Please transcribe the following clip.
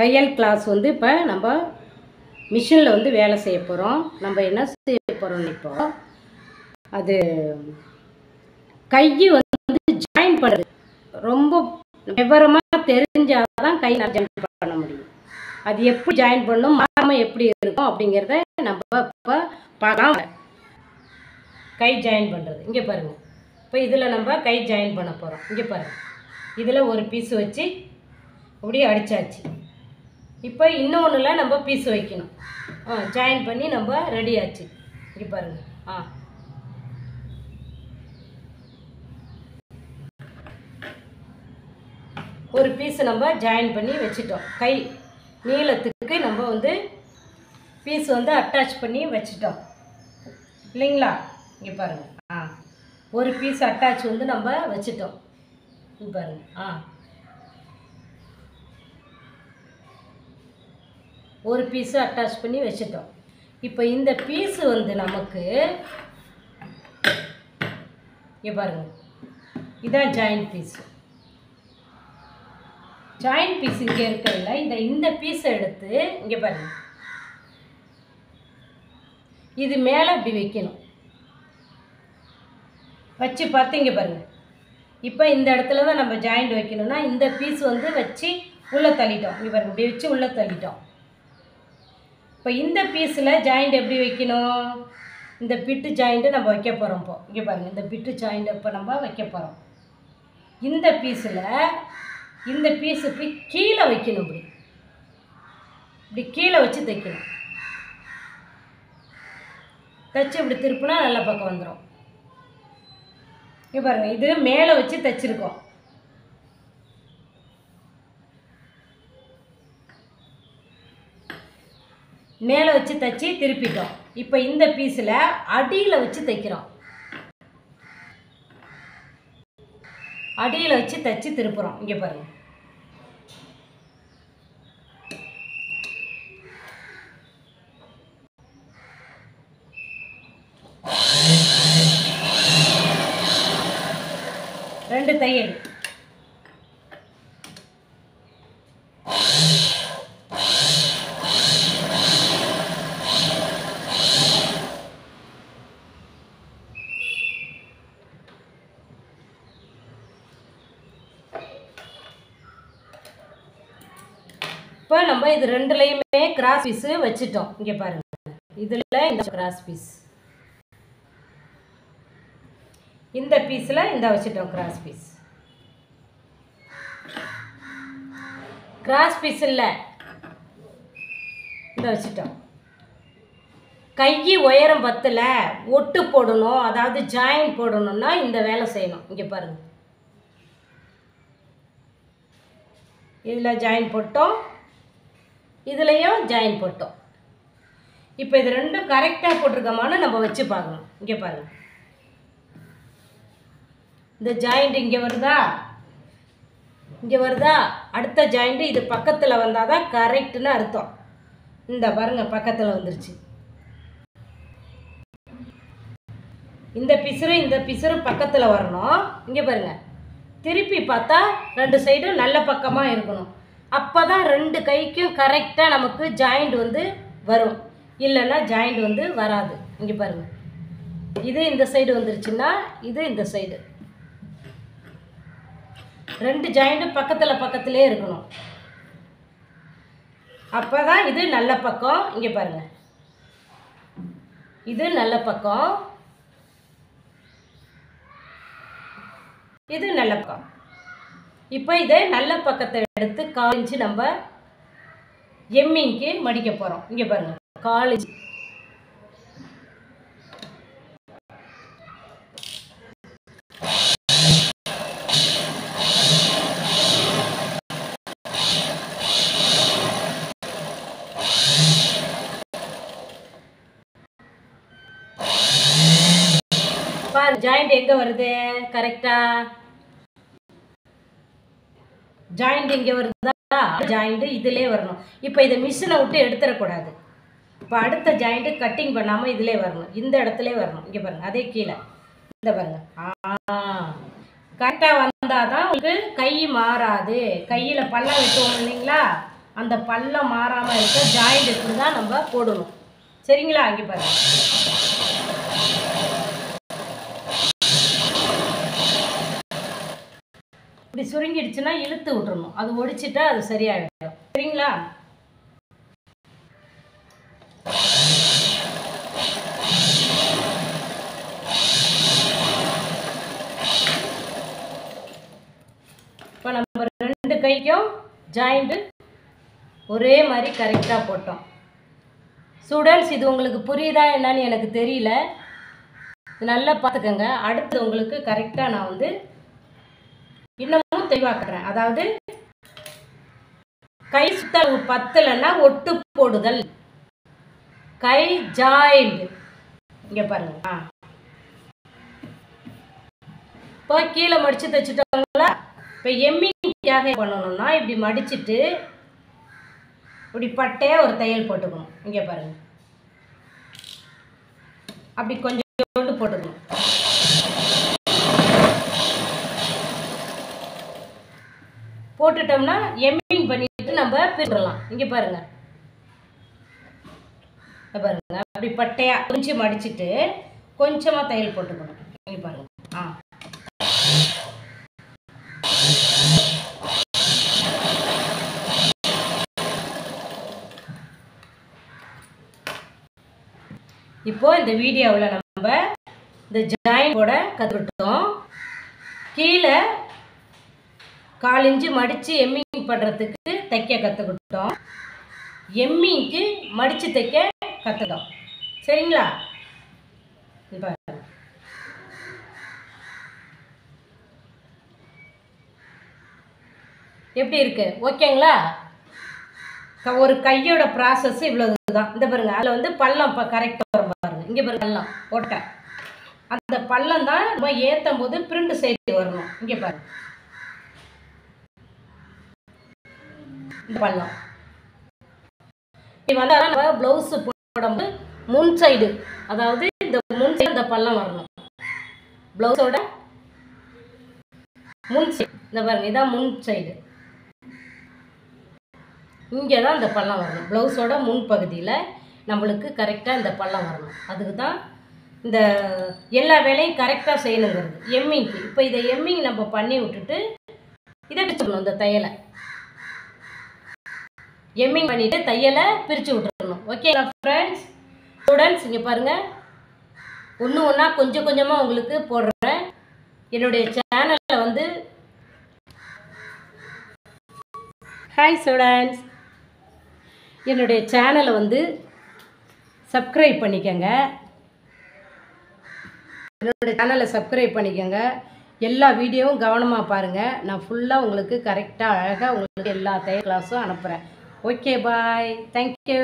தையல் கிளாஸ் வந்து இப்போ நம்ம மிஷினில் வந்து வேலை செய்ய போகிறோம். நம்ம என்ன செய்ய போகிறோம்னு இப்போ அது கையை வந்து ஜாயின் பண்ணுறது ரொம்ப விவரமாக தெரிஞ்சால் தான் கை நான் ஜாயின் பண்ண முடியும். அது எப்படி ஜாயின் பண்ணணும், மாறாமல் எப்படி இருக்கும் அப்படிங்கிறத நம்ம இப்போ பார்க்கலாம். கை ஜாயின் பண்ணுறது இங்கே பாருங்கள். இப்போ இதில் நம்ம கை ஜாயின் பண்ண போகிறோம். இங்கே பாருங்கள், இதில் ஒரு பீஸ் வச்சு அப்படியே அடித்தாச்சு. இப்போ இன்னொன்றில் நம்ம பீஸ் வைக்கணும். ஜாயின் பண்ணி நம்ம ரெடி ஆச்சு. இங்கே பாருங்கள். ஒரு பீஸ் நம்ம ஜாயின் பண்ணி வச்சிட்டோம். கை நீளத்துக்கு நம்ம வந்து பீஸ் வந்து அட்டாச் பண்ணி வச்சிட்டோம் இல்லைங்களா? இங்கே பாருங்கள். ஒரு பீஸ் அட்டாச் வந்து நம்ம வச்சிட்டோம். இங்கே பாருங்கள். ஒரு பீஸு அட்டாச் பண்ணி வச்சிட்டோம். இப்போ இந்த பீஸு வந்து நமக்கு இங்கே பாருங்கள், இதான் ஜாயின் பீஸு. ஜாயின் பீஸ் இங்கே இருக்கிறதுல இந்த பீஸை எடுத்து இங்கே பாருங்கள், இது மேலே இப்படி வைக்கணும். வச்சு பார்த்து இங்கே பாருங்கள். இப்போ இந்த இடத்துல தான் நம்ம ஜாயிண்ட் வைக்கணும்னா இந்த பீஸ் வந்து வச்சு உள்ளே தள்ளிட்டோம். இங்கே பாருங்கள், இப்படி வச்சு உள்ளே தள்ளிட்டோம். இப்போ இந்த பீஸில் ஜாயிண்ட் எப்படி வைக்கணும்? இந்த பிட்டு ஜாயிண்ட்டு நம்ம வைக்க போகிறோம். இப்போ இங்கே பாருங்கள், இந்த பிட்டு ஜாயிண்ட் இப்போ நம்ம வைக்க போகிறோம். இந்த பீஸில் இந்த பீஸுக்கு கீழே வைக்கணும். இப்படி கீழே வச்சு தைக்கணும். தைச்சி இப்படி திருப்பினா நல்ல பக்கம் வந்துடும். இங்கே பாருங்கள், இது மேலே வச்சு தைச்சிருக்கோம். மேலே வச்சு தைச்சி திருப்பிட்டோம். இப்போ இந்த பீஸில் அடியில் வச்சு தைக்கிறோம். அடியில் வச்சு தைச்சி திருப்புறோம். இங்கே பாருங்கள். ரெண்டு தையல். இப்போ நம்ம இது ரெண்டுலையுமே கிராஸ் பீஸு வச்சுட்டோம். இங்கே பாருங்கள், இதில் இந்த கிராஸ் பீஸ், இந்த பீஸில் இந்த வச்சுட்டோம் கிராஸ் பீஸ். கிராஸ் பீஸ் இல்லை, இந்த வச்சுட்டோம். கை உயரம் பத்தில் ஒட்டு போடணும், அதாவது ஜாயின் போடணும்னா இந்த வேலை செய்யணும். இங்கே பாருங்கள், இதில் ஜாயின் போட்டோம், இதுலேயும் ஜாயின் போட்டோம். இப்போ இது ரெண்டும் கரெக்டாக போட்டிருக்கோமான்னு நம்ம வச்சு பார்க்கணும். இங்கே பாருங்கள், இந்த ஜாயிண்ட் இங்கே வருதா, இங்கே வருதா, அடுத்த ஜாயிண்ட்டு இது பக்கத்தில் வந்தால் தான் கரெக்டுன்னு அர்த்தம். இந்த பாருங்கள், பக்கத்தில் வந்துருச்சு. இந்த பிசுறு இந்த பிசுறு பக்கத்தில் வரணும். இங்கே பாருங்கள், திருப்பி பார்த்தா ரெண்டு சைடும் நல்ல பக்கமாக இருக்கணும். அப்போ தான் ரெண்டு கைக்கும் கரெக்டாக நமக்கு ஜாயிண்ட் வந்து வரும். இல்லைன்னா ஜாயிண்ட் வந்து வராது. இங்கே பாருங்கள், இது இந்த சைடு வந்துருச்சுன்னா இது இந்த சைடு, ரெண்டு ஜாயிண்ட்டும் பக்கத்திலே இருக்கணும். அப்போ தான் இது நல்ல பக்கம். இங்கே பாருங்கள், இது நல்ல பக்கம், இது நல்ல பக்கம். இப்போ இதை நல்ல பக்கத்தை எடுத்து 1/4 இன்ச்சு நம்ம எம்மிங்க்கு மடிக்க போகிறோம். இங்கே பாருங்கள், 1/4 இன்ச்சு. பாரு, ஜாயிண்ட் எங்கே வருது? கரெக்டாக ஜாயிண்ட் இங்கே வருதா? ஜாயிண்ட்டு இதிலே வரணும். இப்போ இதை மிஷினை விட்டு எடுத்துடக்கூடாது. இப்போ அடுத்த ஜாயிண்ட்டு கட்டிங் பண்ணாமல் இதிலே வரணும், இந்த இடத்துல வரணும். இங்கே பாருங்கள், அதே கீழே இந்த பாருங்கள். கரெக்டாக வந்தால் தான் உங்களுக்கு கை மாறாது. கையில் பள்ளம் வெட்டுவோம் இல்லைங்களா, அந்த பள்ளம் மாறாமல் இருக்க ஜாயிண்ட் இப்படி தான் நம்ம போடணும். சரிங்களா? அங்கே பாருங்க. இப்படி சுருங்கிடுச்சுன்னா இழுத்து விட்டுறணும். அது ஒடிச்சிட்டா அது சரியாயிடும். சரிங்களா? இப்போ நம்ம 2 கைக்கும் ஜாயிண்ட்டு ஒரே மாதிரி கரெக்டாக போட்டோம். ஸ்டூடெண்ட்ஸ், இது உங்களுக்கு புரியுதா என்னன்னு எனக்கு தெரியல. நல்லா பார்த்துக்கோங்க. அடுத்து உங்களுக்கு கரெக்டாக நான் வந்து இன்னமும் தெளிவாக்குறேன். அதாவது கை சுத்தல் பத்தலைன்னா ஒட்டு போடுதல், கை ஜாயிண்ட். இங்கே பாருங்க. இப்போ கீழே மடித்து தைச்சிட்டோங்களா? இப்போ எம்மிங்காக பண்ணணும்னா இப்படி மடிச்சுட்டு இப்படி பட்டையாக ஒரு தையல் போட்டுக்கணும். இங்கே பாருங்க. அப்படி கொஞ்சம் போட்டுக்கணும். போட்டுட்டோம்னா எம்மிங் பண்ணிட்டு நம்ம பிரிக்கலாம். இங்கே பாருங்க. பாருங்க, அப்படி பட்டையா கொஞ்சம் மடிச்சுட்டு கொஞ்சமாக தையல் போட்டுக்கணும். இங்கே பாருங்க. இப்போ இந்த வீடியோவில் நம்ம இந்த ஜாயிண்டோட கற்றுக்கிட்டோம். கீழே 1/4 இன்ச்சு மடித்து எம்மிங் பண்ணுறதுக்கு தைக்க கற்றுக்கிட்டோம். எம்மிங்க்கு மடித்து தைக்க கற்றுக்கிட்டோம். சரிங்களா? இப்போ எப்படி இருக்கு? ஓகேங்களா? ஒரு கையோட ப்ராசஸ் இவ்வளவு தான். இந்த பாருங்க, அதில் வந்து பள்ளம் இப்போ கரெக்டாக வரும் பாருங்க. இங்கே பாருங்க, பள்ளம் ஓட்டை. அந்த பள்ளம் தான் நம்ம ஏற்றும் போது பிரிண்ட் சைடு வரணும். இங்கே பாருங்க, இந்த பள்ளம் இப்படி வந்தால் நம்ம ப்ளவுஸு போடும்போது முன் சைடு, அதாவது இந்த முன் சைடு இந்த பள்ளம் வரணும். ப்ளவுஸோட முன் சைடு இந்த பாருங்க, இதான் முன் சைடு. இங்கே தான் இந்த பள்ளம் வரணும். ப்ளவுஸோட முன் பகுதியில் நம்மளுக்கு கரெக்டாக இந்த பள்ளம் வரணும். அதுக்கு தான் இந்த எல்லா வேலையும் கரெக்டாக செய்யணுங்கிறது எம்மிங்க்கு. இப்போ இதை எம்மிங் நம்ம பண்ணி விட்டுட்டு இதை பிரிச்சுக்கணும். இந்த தையலை எம்மிங் பண்ணிவிட்டு தையலை பிரித்து விட்டுறணும். ஓகேங்களா ஃப்ரெண்ட்ஸ்? ஸ்டூடெண்ட்ஸ், இங்கே பாருங்கள், ஒன்று ஒன்றா கொஞ்சம் கொஞ்சமாக உங்களுக்கு போடுறேன். என்னுடைய சேனலில் வந்து ஹாய் ஸ்டூடெண்ட்ஸ், என்னுடைய சேனலை வந்து சப்ஸ்கிரைப் பண்ணிக்கோங்க. என்னுடைய சேனலை சப்ஸ்கிரைப் பண்ணிக்கோங்க. எல்லா வீடியோவும் கவனமாக பாருங்கள். நான் ஃபுல்லாக உங்களுக்கு கரெக்டாக அழகாக உங்களுக்கு எல்லா தையல் கிளாஸும் அனுப்புகிறேன். ஓகே, பாய், தேங்க்யூ.